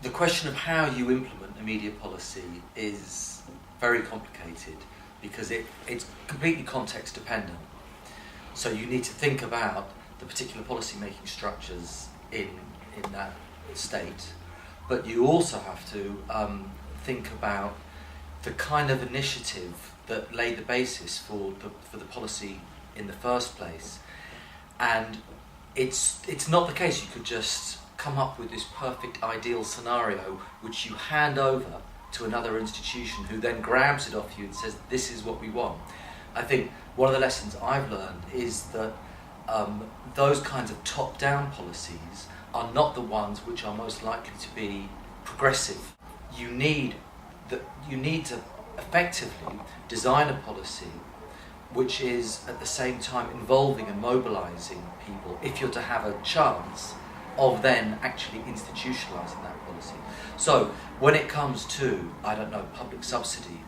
the question of how you implement a media policy is very complicated because it's completely context dependent. So you need to think about the particular policy making structures in that state, but you also have to think about the kind of initiative that laid the basis for the policy in the first place. And it's not the case you could just come up with this perfect ideal scenario which you hand over to another institution who then grabs it off you and says, this is what we want. I think one of the lessons I've learned is that those kinds of top-down policies are not the ones which are most likely to be progressive. You need to effectively design a policy which is at the same time involving and mobilising people if you're to have a chance of then actually institutionalising that policy. So when it comes to, public subsidy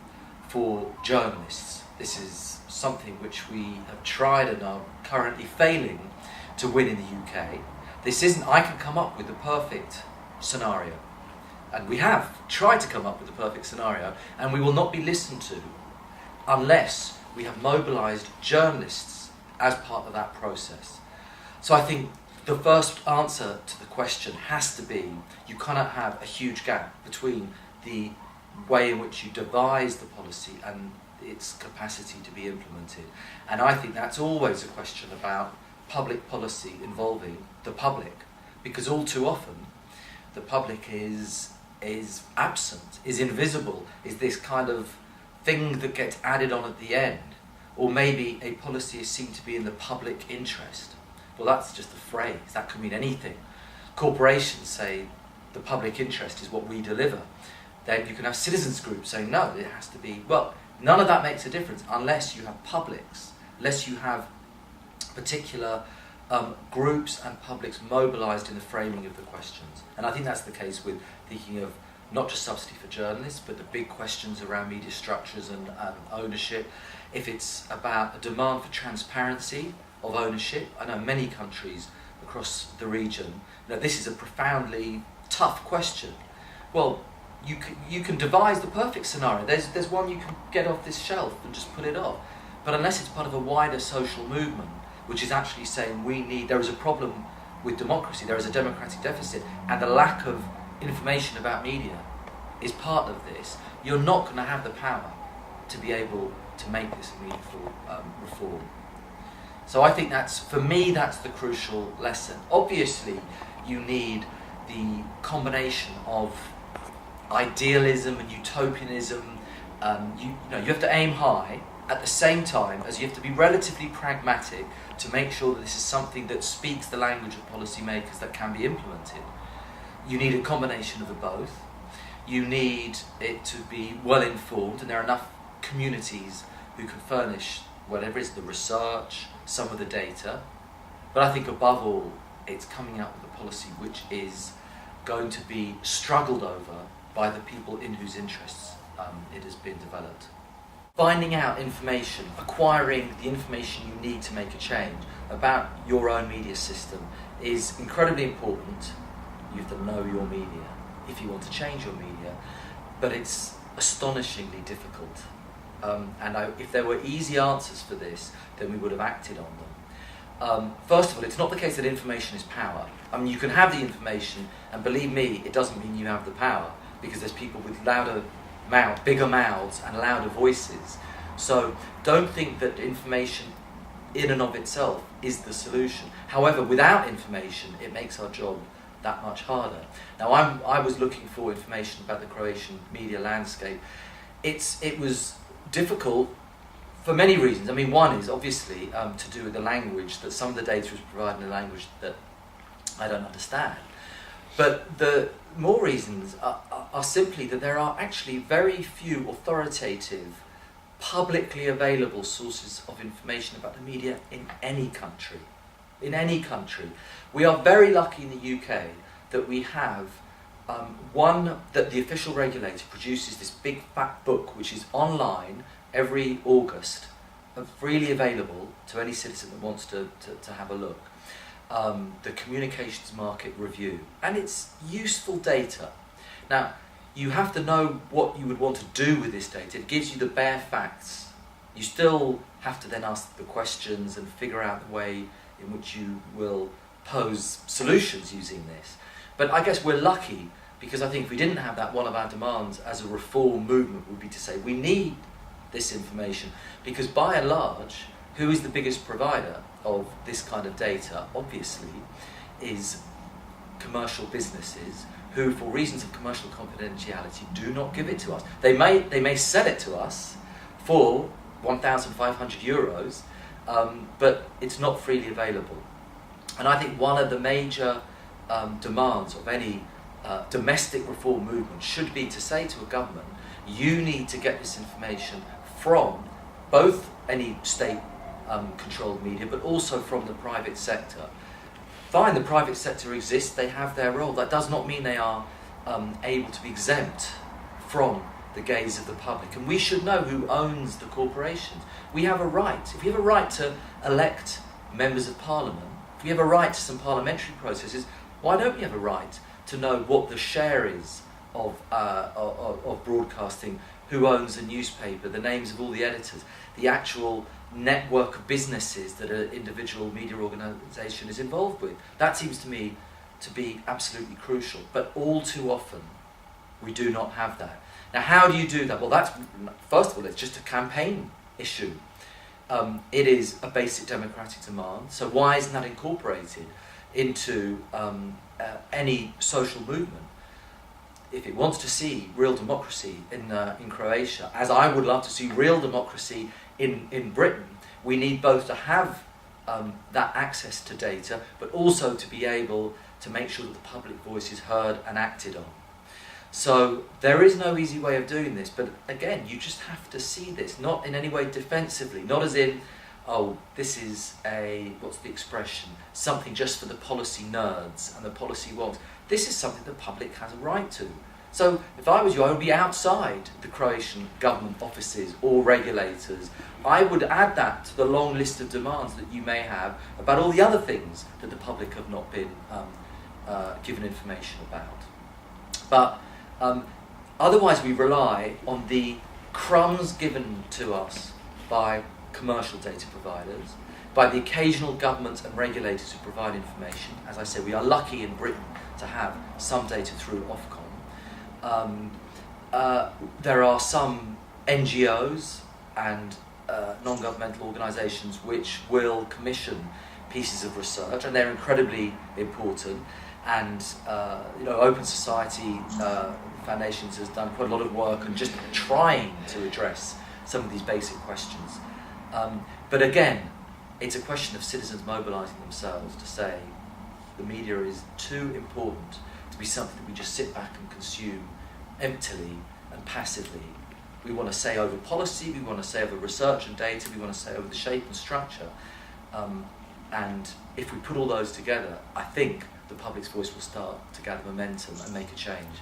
for journalists, this is something which we have tried and are currently failing to win in the UK. I can come up with the perfect scenario, and we have tried to come up with the perfect scenario, and we will not be listened to unless we have mobilised journalists as part of that process. So I think the first answer to the question has to be, you cannot have a huge gap between the way in which you devise the policy and its capacity to be implemented. And I think that's always a question about public policy involving the public, because all too often the public is absent, is invisible, is this kind of thing that gets added on at the end. Or maybe a policy is seen to be in the public interest. Well, that's just a phrase, that could mean anything. Corporations say the public interest is what we deliver. Then you can have citizens groups saying no, it has to be, well, none of that makes a difference unless you have publics, unless you have particular groups and publics mobilised in the framing of the questions. And I think that's the case with thinking of not just subsidy for journalists, but the big questions around media structures and ownership. If it's about a demand for transparency of ownership, I know many countries across the region, this is a profoundly tough question. Well, you can devise the perfect scenario. There's one you can get off this shelf and just put it off. But unless it's part of a wider social movement, which is actually saying there is a problem with democracy, there is a democratic deficit, and the lack of information about media is part of this, you're not going to have the power to be able to make this a meaningful reform. So I think that's the crucial lesson. Obviously, you need the combination of idealism and utopianism. You have to aim high at the same time as you have to be relatively pragmatic to make sure that this is something that speaks the language of policymakers that can be implemented. You need a combination of the both. You need it to be well informed, and there are enough communities who can furnish whatever is the research, some of the data. But I think above all, it's coming out with a policy which is going to be struggled over by the people in whose interests it has been developed. Finding out information, acquiring the information you need to make a change about your own media system is incredibly important. You have to know your media if you want to change your media, but it's astonishingly difficult. If there were easy answers for this, then we would have acted on them. First of all, it's not the case that information is power. I mean, you can have the information, and believe me, it doesn't mean you have the power, because there's people with bigger mouths and louder voices. So don't think that information in and of itself is the solution. However, without information, it makes our job that much harder. Now, I was looking for information about the Croatian media landscape. It was difficult for many reasons. I mean, one is obviously to do with the language, that some of the data is provided in a language that I don't understand. But the more reasons are simply that there are actually very few authoritative, publicly available sources of information about the media in any country. In any country. We are very lucky in the UK that we have that the official regulator produces this big fat book which is online every August, freely available to any citizen that wants to have a look. The Communications Market Review, and it's useful data. Now, you have to know what you would want to do with this data. It gives you the bare facts. You still have to then ask the questions and figure out the way in which you will pose solutions using this. But I guess we're lucky, because I think if we didn't have that, one of our demands as a reform movement would be to say we need this information, because by and large, who is the biggest provider of this kind of data, obviously, is commercial businesses who, for reasons of commercial confidentiality, do not give it to us. They may sell it to us for 1,500 euros, but it's not freely available. And I think one of the major demands of any domestic reform movement should be to say to a government, you need to get this information from both any state-controlled media, but also from the private sector. Fine, the private sector exists, they have their role. That does not mean they are able to be exempt from the gaze of the public. And we should know who owns the corporations. We have a right. If we have a right to elect members of parliament, if we have a right to some parliamentary processes, why don't we have a right to know what the share is of broadcasting, who owns a newspaper, the names of all the editors, the actual network of businesses that an individual media organisation is involved with? That seems to me to be absolutely crucial. But all too often, we do not have that. Now, how do you do that? Well, that's, first of all, it's just a campaign issue. It is a basic democratic demand. So why isn't that incorporated into any social movement? If it wants to see real democracy in Croatia, as I would love to see real democracy in Britain, we need both to have that access to data, but also to be able to make sure that the public voice is heard and acted on. So there is no easy way of doing this, but again, you just have to see this, not in any way defensively, not as in, oh, this is what's the expression, something just for the policy nerds and the policy wonks. This is something the public has a right to. So if I was you, I would be outside the Croatian government offices or regulators. I would add that to the long list of demands that you may have about all the other things that the public have not been given information about. But otherwise we rely on the crumbs given to us by commercial data providers, by the occasional governments and regulators who provide information. As I say, we are lucky in Britain to have some data through Ofcom. There are some NGOs and non-governmental organisations which will commission pieces of research, and they're incredibly important. And Open Society Foundations has done quite a lot of work on just trying to address some of these basic questions. But again, it's a question of citizens mobilising themselves to say the media is too important to be something that we just sit back and consume emptily and passively. We want to say over policy, we want to say over research and data, we want to say over the shape and structure. And if we put all those together, I think the public's voice will start to gather momentum and make a change.